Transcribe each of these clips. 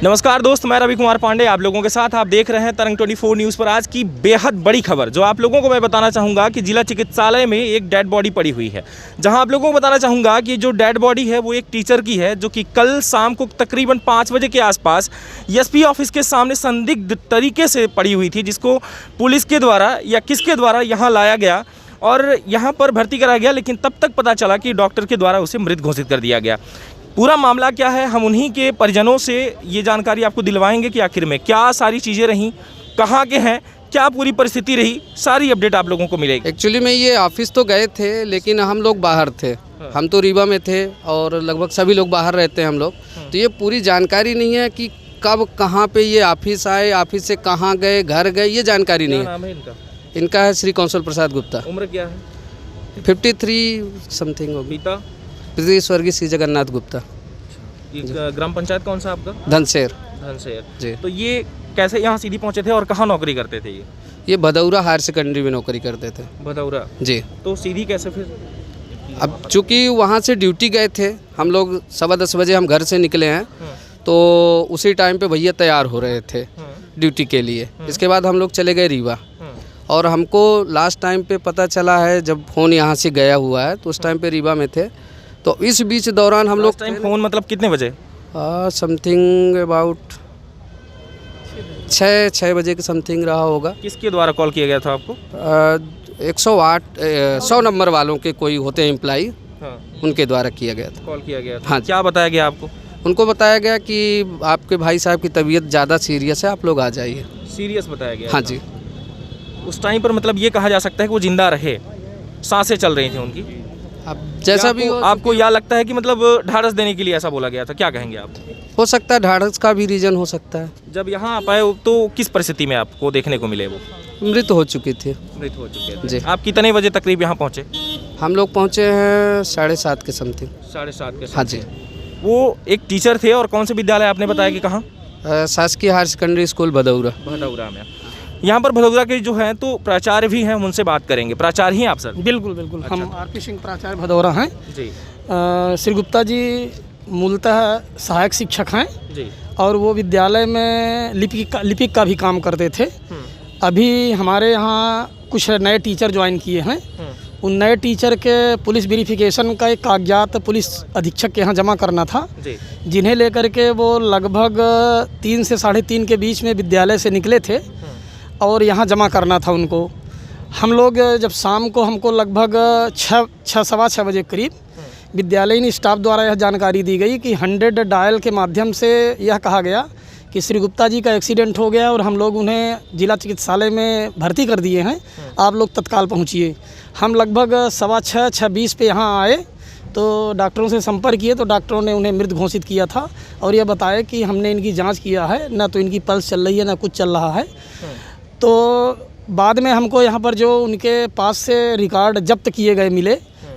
नमस्कार दोस्त, मैं रवि कुमार पांडे आप लोगों के साथ। आप देख रहे हैं तरंग 24 न्यूज़ पर। आज की बेहद बड़ी खबर जो आप लोगों को मैं बताना चाहूँगा कि जिला चिकित्सालय में एक डेड बॉडी पड़ी हुई है। जहां आप लोगों को बताना चाहूँगा कि जो डेड बॉडी है वो एक टीचर की है, जो कि कल शाम को तकरीबन 5 बजे के आसपास एसपी ऑफिस के सामने संदिग्ध तरीके से पड़ी हुई थी, जिसको पुलिस के द्वारा या किसके द्वारा यहाँ लाया गया और यहाँ पर भर्ती कराया गया। लेकिन तब तक पता चला कि डॉक्टर के द्वारा उसे मृत घोषित कर दिया गया। पूरा मामला क्या है, हम उन्हीं के परिजनों से ये जानकारी आपको दिलवाएंगे कि आखिर में क्या सारी चीज़ें रहीं, कहाँ के हैं, क्या पूरी परिस्थिति रही, सारी अपडेट आप लोगों को मिलेगी। एक्चुअली में ये ऑफिस तो गए थे, लेकिन हम लोग बाहर थे। हम तो रीवा में थे और लगभग सभी लोग बाहर रहते हैं हम लोग। तो ये पूरी जानकारी नहीं है कि कब कहाँ पे ये ऑफिस आए, ऑफिस से कहाँ गए, घर गए, ये जानकारी नहीं है। नाम है इनका? इनका है श्री कौशल प्रसाद गुप्ता। उम्र क्या है? 53 समथिंग होगी। पिता? स्वर्गीय श्री जगन्नाथ गुप्ता। ये ग्राम पंचायत कौन सा आपका? धनशेर जी। तो ये कैसे यहाँ सीधी पहुँचे थे और कहाँ नौकरी करते थे? ये भदौरा हायर सेकेंडरी में नौकरी करते थे। भदौरा जी। तो सीधी कैसे फिर? अब चूँकि वहाँ से ड्यूटी गए थे, हम लोग 10:15 बजे हम घर से निकले हैं, तो उसी टाइम पे भैया तैयार हो रहे थे ड्यूटी के लिए। इसके बाद हम लोग चले गए रीवा और हमको लास्ट टाइम पे पता चला है जब फ़ोन यहाँ से गया हुआ है, तो उस टाइम पे रीवा में थे। तो इस बीच दौरान हम लोग टाइम फ़ोन मतलब कितने बजे? समथिंग अबाउट 6 बजे के समथिंग रहा होगा। किसके द्वारा कॉल किया गया था आपको? 108 100 नंबर वालों के कोई होते हैं एम्प्लाई, उनके द्वारा किया गया था। कॉल किया गया था। हाँ। क्या बताया गया आपको? उनको बताया गया कि आपके भाई साहब की तबीयत ज़्यादा सीरियस है, आप लोग आ जाइए। सीरियस बताया गया? हाँ जी। उस टाइम पर मतलब ये कहा जा सकता है कि वो जिंदा रहे, सांसें चल रही थी उनकी। अब जैसा भी हो, आपको यह लगता है कि मतलब ढाढ़स देने के लिए ऐसा बोला गया था, क्या कहेंगे आप? हो सकता है ढाढ़स का भी रीज़न हो सकता है। जब यहाँ आप आए तो किस परिस्थिति में आपको देखने को मिले? वो मृत हो चुकी थी। मृत हो चुके थे। जी। आप कितने बजे तकरीब यहाँ पहुँचे? हम लोग पहुँचे हैं 7:30 के समथिंग। 7:30 के? हाँ जी। वो एक टीचर थे और कौन से विद्यालय आपने बताया कि कहाँ? शासकीय higher secondary school Bhadaura. Bhadaura में। यहाँ पर भदौरा के जो हैं तो प्राचार्य भी हैं, उनसे बात करेंगे। प्राचार्य ही आप सर? बिल्कुल बिल्कुल। अच्छा। हम आर.पी. सिंह प्राचार्य भदौरा हैं जी। श्री गुप्ता जी मूलतः सहायक शिक्षक हैं जी। और वो विद्यालय में लिपिक का भी काम करते थे। अभी हमारे यहाँ कुछ नए टीचर ज्वाइन किए हैं। उन नए टीचर के पुलिस वेरिफिकेशन का एक कागजात पुलिस अधीक्षक के यहाँ जमा करना था, जिन्हें लेकर के वो लगभग 3 से 3:30 के बीच में विद्यालय से निकले थे और यहाँ जमा करना था उनको। हम लोग जब शाम को हमको लगभग 6-6:15 बजे करीब विद्यालयीन स्टाफ द्वारा यह जानकारी दी गई कि 100 डायल के माध्यम से यह कहा गया कि श्री गुप्ता जी का एक्सीडेंट हो गया और हम लोग उन्हें जिला चिकित्सालय में भर्ती कर दिए हैं, आप लोग तत्काल पहुँचिए। हम लगभग 6:20 पे यहाँ आए तो डॉक्टरों से संपर्क किए तो डॉक्टरों ने उन्हें मृत घोषित किया था और यह बताया कि हमने इनकी जांच किया है, ना तो इनकी पल्स चल रही है ना कुछ चल रहा है। तो बाद में हमको यहाँ पर जो उनके पास से रिकॉर्ड जब्त किए गए मिले,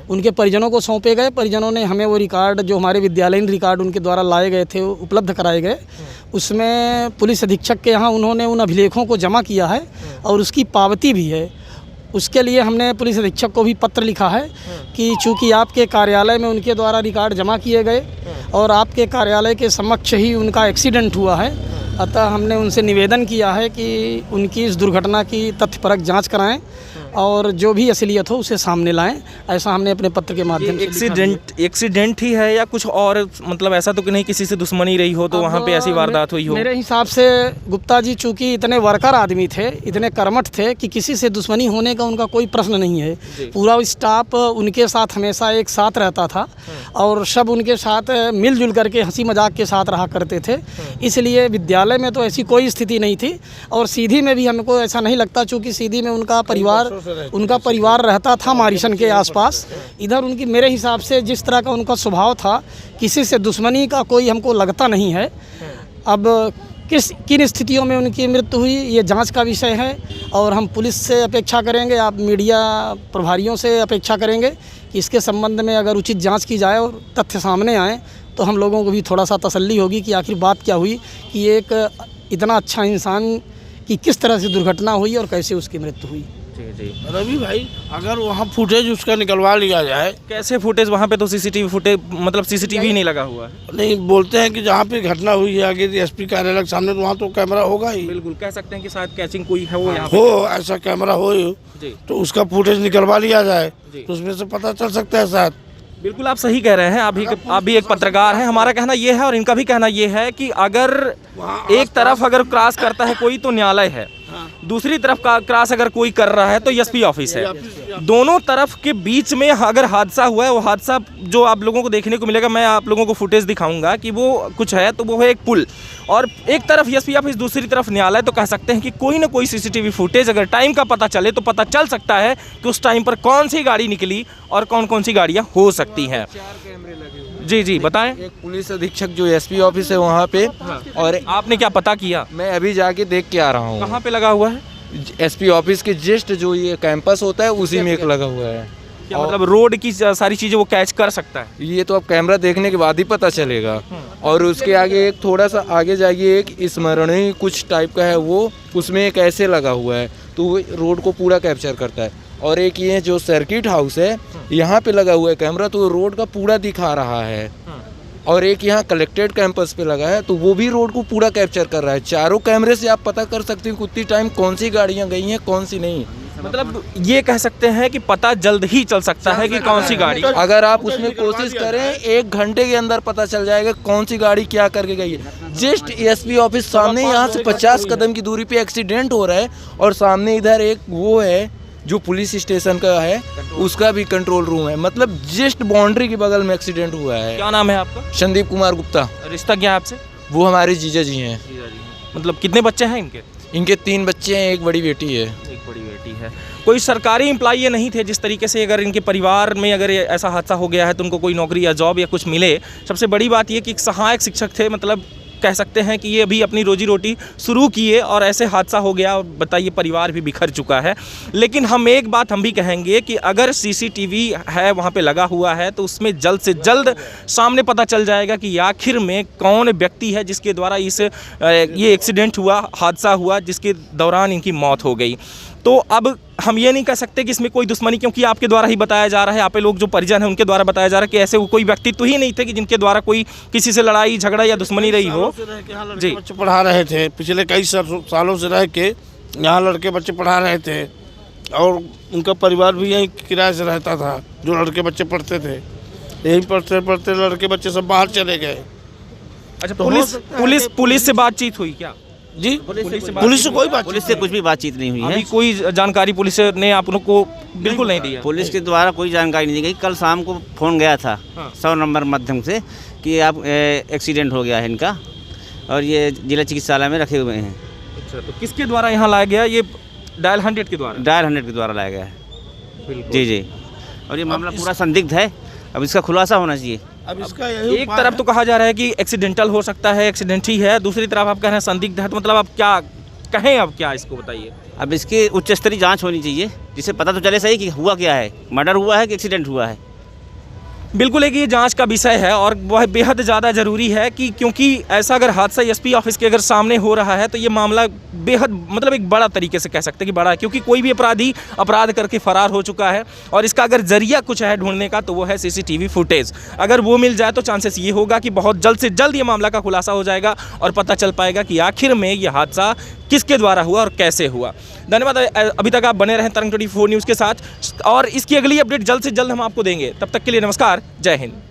उनके परिजनों को सौंपे गए। परिजनों ने हमें वो रिकॉर्ड जो हमारे विद्यालयीन रिकॉर्ड उनके द्वारा लाए गए थे उपलब्ध कराए गए। उसमें पुलिस अधीक्षक के यहाँ उन्होंने उन अभिलेखों को जमा किया है और उसकी पावती भी है। उसके लिए हमने पुलिस अधीक्षक को भी पत्र लिखा है कि चूँकि आपके कार्यालय में उनके द्वारा रिकॉर्ड जमा किए गए और आपके कार्यालय के समक्ष ही उनका एक्सीडेंट हुआ है, अतः हमने उनसे निवेदन किया है कि उनकी इस दुर्घटना की तथ्यपरक जांच कराएं और जो भी असलियत हो उसे सामने लाएं। ऐसा हमने अपने पत्र के माध्यम से। एक्सीडेंट ही है या कुछ और? मतलब ऐसा तो कि नहीं किसी से दुश्मनी रही हो तो वहाँ पे ऐसी वारदात हुई हो? मेरे हिसाब से गुप्ता जी चूँकि इतने वर्कर आदमी थे, इतने कर्मठ थे कि किसी से दुश्मनी होने का उनका कोई प्रश्न नहीं है। पूरा स्टाफ उनके साथ हमेशा एक साथ रहता था और सब उनके साथ मिलजुल करके हंसी मजाक के साथ रहा करते थे। इसलिए विद्यालय में तो ऐसी कोई स्थिति नहीं थी और सीधी में भी हमको ऐसा नहीं लगता, चूँकि सीधी में उनका परिवार रहता था मारिशन के आसपास। इधर उनकी मेरे हिसाब से जिस तरह का उनका स्वभाव था, किसी से दुश्मनी का कोई हमको लगता नहीं है। अब किन स्थितियों में उनकी मृत्यु हुई ये जांच का विषय है और हम पुलिस से अपेक्षा करेंगे, आप मीडिया प्रभारियों से अपेक्षा करेंगे कि इसके संबंध में अगर उचित जांच की जाए और तथ्य सामने आए तो हम लोगों को भी थोड़ा सा तसल्ली होगी कि आखिर बात क्या हुई, कि एक इतना अच्छा इंसान की किस तरह से दुर्घटना हुई और कैसे उसकी मृत्यु हुई। जी जी। रवि भाई, अगर वहाँ फुटेज उसका निकलवा लिया जाए, कैसे फुटेज? वहाँ पे तो सीसीटीवी फुटेज मतलब सीसीटीवी नहीं लगा हुआ है। नहीं बोलते हैं कि जहाँ पे घटना हुई है आगे एसपी कार्यालय के सामने, तो वहाँ तो कैमरा होगा ही। बिल्कुल कह सकते हैं कि शायद कैचिंग कोई है वो यहाँ पे। हो ऐसा कैमरा हो जी तो उसका फुटेज निकलवा लिया जाए जी। तो उसमें से पता चल सकता है शायद। बिल्कुल आप सही कह रहे हैं। आप भी एक पत्रकार हैं। हमारा कहना ये है और इनका भी कहना ये है कि अगर एक तरफ अगर क्रॉस करता है कोई तो न्यायालय है, दूसरी तरफ का क्रॉस अगर कोई कर रहा है तो एसपी ऑफिस है। दोनों तरफ के बीच में अगर हादसा हुआ है, वो हादसा जो आप लोगों को देखने को मिलेगा, मैं आप लोगों को फुटेज दिखाऊंगा कि वो कुछ है, तो वो है एक पुल और एक तरफ एसपी ऑफिस, दूसरी तरफ न्यायालय। तो कह सकते हैं कि कोई ना कोई सीसीटीवी फुटेज अगर टाइम का पता चले तो पता चल सकता है कि उस टाइम पर कौन सी गाड़ी निकली और कौन कौन सी गाड़ियाँ हो सकती हैं। जी जी बताएं। एक पुलिस अधीक्षक जो एसपी ऑफिस है वहाँ पे, और आपने क्या पता किया? मैं अभी जाके देख के आ रहा हूँ। कहाँ पे लगा हुआ है? एसपी ऑफिस के जस्ट जो ये कैंपस होता है उसी में एक लगा हुआ है। क्या मतलब रोड की सारी चीजें वो कैच कर सकता है? ये तो अब कैमरा देखने के बाद ही पता चलेगा। और उसके आगे एक थोड़ा सा आगे जाइए, एक स्मरणीय कुछ टाइप का है वो, उसमें एक ऐसे लगा हुआ है तो वो रोड को पूरा कैप्चर करता है। और एक ये जो सर्किट हाउस है यहाँ पे लगा हुआ है कैमरा, तो रोड का पूरा दिखा रहा है। और एक यहाँ कलेक्टेड कैंपस पे लगा है तो वो भी रोड को पूरा कैप्चर कर रहा है। चारों कैमरे से आप पता कर सकते हो कितनी टाइम कौन सी गाड़ियाँ गई हैं कौन सी नहीं। मतलब ये कह सकते हैं कि पता जल्द ही चल सकता है कि कौन सी गाड़ी। अगर आप उसमें कोशिश करें 1 घंटे के अंदर पता चल जाएगा कौन सी गाड़ी क्या करके गई है। जस्ट एसपी ऑफिस सामने, यहाँ से 50 कदम की दूरी पे एक्सीडेंट हो रहा है और सामने इधर एक वो है जो पुलिस स्टेशन का है, उसका भी कंट्रोल रूम है। मतलब जस्ट बाउंड्री के बगल में एक्सीडेंट हुआ है। क्या नाम है आपका? संदीप कुमार गुप्ता। रिश्ता क्या है आपसे? वो हमारे जीजा जी हैं। मतलब कितने बच्चे हैं इनके? इनके 3 बच्चे हैं, एक बड़ी बेटी है। एक बड़ी बेटी है। कोई सरकारी एम्प्लॉई ये नहीं थे जिस तरीके से अगर इनके परिवार में अगर ये ऐसा हादसा हो गया है तो उनको कोई नौकरी या जॉब या कुछ मिले। सबसे बड़ी बात ये कि एक सहायक शिक्षक थे, मतलब कह सकते हैं कि ये अभी अपनी रोजी रोटी शुरू किए और ऐसे हादसा हो गया और बताइए परिवार भी बिखर चुका है। लेकिन हम एक बात हम भी कहेंगे कि अगर सीसीटीवी है वहाँ पे लगा हुआ है तो उसमें जल्द से जल्द सामने पता चल जाएगा कि आखिर में कौन व्यक्ति है जिसके द्वारा ये एक्सीडेंट हुआ, हादसा हुआ, जिसके दौरान इनकी मौत हो गई। तो अब हम ये नहीं कह सकते कि इसमें कोई दुश्मनी, क्योंकि आपके द्वारा ही बताया जा रहा है, यहाँ पे लोग जो परिजन हैं उनके द्वारा बताया जा रहा है कि ऐसे कोई व्यक्तित्व ही नहीं थे कि जिनके द्वारा कोई किसी से लड़ाई झगड़ा या दुश्मनी रही हो। जी, बच्चे पढ़ा रहे थे, पिछले कई सालों से रह के यहाँ लड़के बच्चे पढ़ा रहे थे और उनका परिवार भी यहीं किराए से रहता था। जो लड़के बच्चे पढ़ते थे यहीं पढ़ते पढ़ते लड़के बच्चे सब बाहर चले गए। अच्छा, तो पुलिस से बातचीत हुई क्या? जी, पुलिस से कोई बात, पुलिस से कुछ भी बातचीत नहीं हुई है। अभी कोई जानकारी पुलिस ने आप लोग को बिल्कुल नहीं दी है? पुलिस के द्वारा कोई जानकारी नहीं दी गई। कल शाम को फ़ोन गया था 100 नंबर माध्यम से कि आप एक्सीडेंट हो गया है इनका और ये जिला चिकित्सालय में रखे हुए हैं। अच्छा, तो किसके द्वारा यहाँ लाया गया? ये डायल 100 के द्वारा? डायल 100 के द्वारा लाया गया है। जी जी। और ये मामला पूरा संदिग्ध है, अब इसका खुलासा होना चाहिए। अब इसका एक तरफ तो कहा जा रहा है कि एक्सीडेंटल हो सकता है, एक्सीडेंट ही है, दूसरी तरफ आप कह रहे हैं संदिग्ध है, तो मतलब आप क्या कहें? अब क्या इसको बताइए। अब इसकी उच्च स्तरीय जांच होनी चाहिए जिससे पता तो चले सही कि हुआ क्या है, मर्डर हुआ है कि एक्सीडेंट हुआ है। बिल्कुल एक ये जांच का विषय है और वह बेहद ज़्यादा ज़रूरी है कि क्योंकि ऐसा अगर हादसा एसपी ऑफिस के अगर सामने हो रहा है तो ये मामला बेहद मतलब एक बड़ा तरीके से कह सकते हैं कि बड़ा है, क्योंकि कोई भी अपराधी अपराध करके फरार हो चुका है और इसका अगर जरिया कुछ है ढूंढने का तो वो है सीसीटीवी फुटेज। अगर वो मिल जाए तो चांसेस ये होगा कि बहुत जल्द से जल्द ये मामला का खुलासा हो जाएगा और पता चल पाएगा कि आखिर में ये हादसा किसके द्वारा हुआ और कैसे हुआ। धन्यवाद। अभी तक आप बने रहें तरंग 24 न्यूज़ के साथ और इसकी अगली अपडेट जल्द से जल्द हम आपको देंगे। तब तक के लिए नमस्कार, जय हिंद।